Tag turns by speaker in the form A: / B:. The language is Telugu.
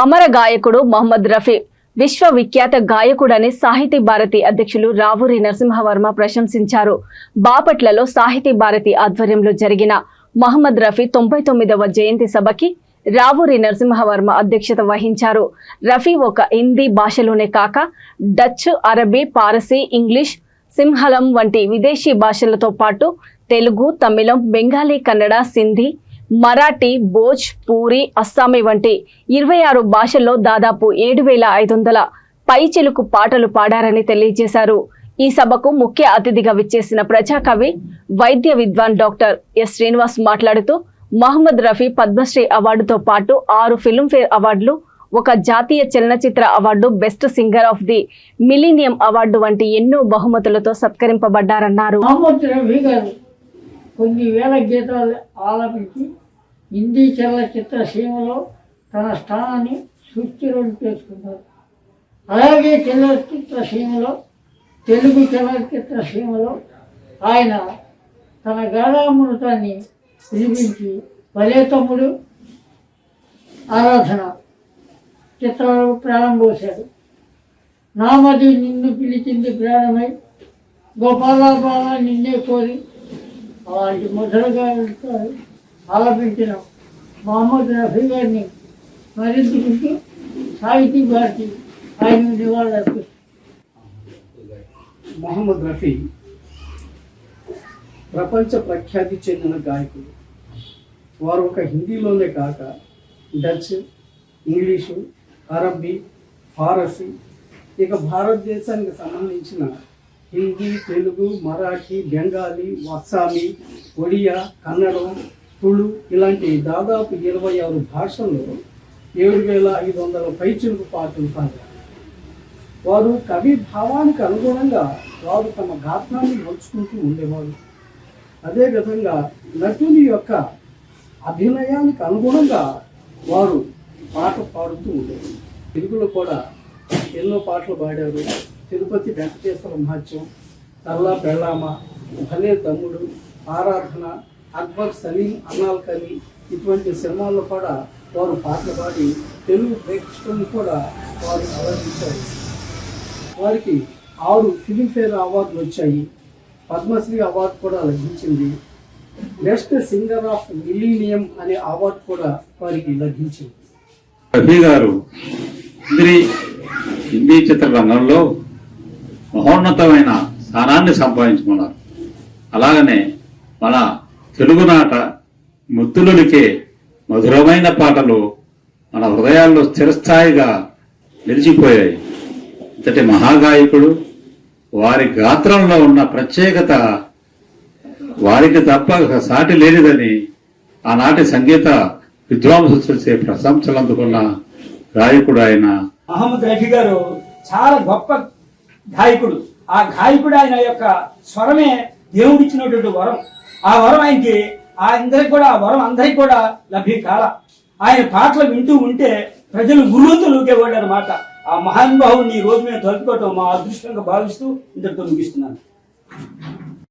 A: అమర గాయకుడు మహమ్మద్ రఫీ విశ్వవిఖ్యాత గాయకుడని సాహితీ భారతి అధ్యక్షులు రావూరి నరసింహవర్మ ప్రశంసించారు. బాపట్లలో సాహితీ భారతి ఆధ్వర్యంలో జరిగిన మహమ్మద్ రఫీ 99వ జయంతి సభకి రావూరి నరసింహవర్మ అధ్యక్షత వహించారు. రఫీ ఒక హిందీ భాషలోనే కాక డచ్, అరబీ, పారసీ, ఇంగ్లీష్, సింహళం వంటి విదేశీ భాషలతో పాటు తెలుగు, తమిళం, బెంగాలీ, కన్నడ, సింధీ, మరాఠీ, భోజ్, పూరి, అస్సామీ వంటి 26 భాషల్లో దాదాపు 7,500 పైచిలుకు పాటలు పాడారని తెలియజేశారు. ఈ సభకు ముఖ్య అతిథిగా విచ్చేసిన ప్రజాకవి, వైద్య విద్వాన్ డాక్టర్ ఎస్ శ్రీనివాస్ మాట్లాడుతూ మహమ్మద్ రఫీ పద్మశ్రీ అవార్డుతో పాటు 6 ఫిల్మ్ఫేర్ అవార్డులు, ఒక జాతీయ చలనచిత్ర award, best singer of the millennium award వంటి ఎన్నో బహుమతులతో సత్కరింపబడ్డారన్నారు.
B: కొన్ని వేల గీతాలు ఆలపించి హిందీ చలనచిత్ర సీమలో తన స్థానాన్ని సుస్థిరం చేసుకున్నారు. అలాగే చలనచిత్ర సీమలో, తెలుగు చలనచిత్ర సీమలో ఆయన తన గాఢామృతాన్ని వినిపించి భలే తమ్ముడు, ఆరాధన చిత్రాలకు ప్రాణం పోశాడు. నామది నిన్ను పిలిచింది ప్రాణమై, గోపాల నిన్నే కోరి అలాంటి మధురగా ఆలపించిన మహమ్మద్ రఫీ గారిని స్మరించుకుంటూ సాహితీ భారతి ఆయన నివాళులర్పిస్తుంది.
C: మహమ్మద్ రఫీ ప్రపంచ ప్రఖ్యాతి చెందిన గాయకుడు. వారు ఒక హిందీలోనే కాక డచ్, ఇంగ్లీషు, అరబీ, ఫారసీ, ఇక భారతదేశానికి సంబంధించిన హిందీ, తెలుగు, మరాఠీ, బెంగాలీ, అస్సామీ, ఒడియా, కన్నడం, తుళు ఇలాంటి దాదాపు 26 భాషల్లో 7,500 పైచిలుకు పాటలు పాడారు. వారు కవి భావానికి అనుగుణంగా వారు తమ గాత్రాన్ని మలుచుకుంటూ ఉండేవారు. అదేవిధంగా నటుని యొక్క అభినయానికి అనుగుణంగా వారు పాట పాడుతూ ఉండేవారు. తెలుగులో కూడా ఎన్నో పాటలు పాడారు. తిరుపతి వెంకటేశ్వర మహత్యం, తల్లా పెళ్ళామ, భలే తమ్ముడు, ఆరాధన, అక్బర్, సలీం, అన్నాల్కని ఇటువంటి సినిమాల్లో కూడా వారు పాటలు పాడి తెలుగు ప్రేక్షకులను కూడా వారు ఆరాధించారు. వారికి 6 ఫిల్మ్ఫేర్ అవార్డులు వచ్చాయి. పద్మశ్రీ అవార్డు కూడా లభించింది. బెస్ట్ సింగర్ ఆఫ్ మిలీనియం అనే అవార్డు కూడా వారికి లభించింది.
D: రఫీ గారు హిందీ చిత్రరంగంలో మహోన్నతమైన స్థానాన్ని సంపాదించుకున్నారు. అలాగనే మన తెలుగునాట ముద్దులకే మధురమైన పాటలు మన హృదయాల్లో స్థిరస్థాయిగా నిలిచిపోయాయి. ఇంతటి మహాగాయకుడు, వారి గాత్రంలో ఉన్న ప్రత్యేకత వారికి తప్ప సాటి లేనిదని ఆనాటి సంగీత విద్వాంసులు చేసే ప్రశంసలు అందుకున్న గాయకుడు ఆయన.
E: మహమ్మద్ రఫీ గారు చాలా గొప్ప గాయకుడు. ఆ గాయకుడు ఆయన యొక్క స్వరమే దేవుడిచ్చినటువంటి వరం. ఆ వరం ఆయనకి అందరికి కూడా, ఆ వరం అందరికి కూడా లభ్యం కాల. ఆయన పాటలు వింటూ ఉంటే ప్రజలు గురువుతులుగేవాళ్ళు అనమాట. ఆ మహానుభావుని ఈ రోజు మేము తలుపుకోవటం మా అదృష్టంగా భావిస్తూ ఇంతటితో ముగిస్తున్నాను.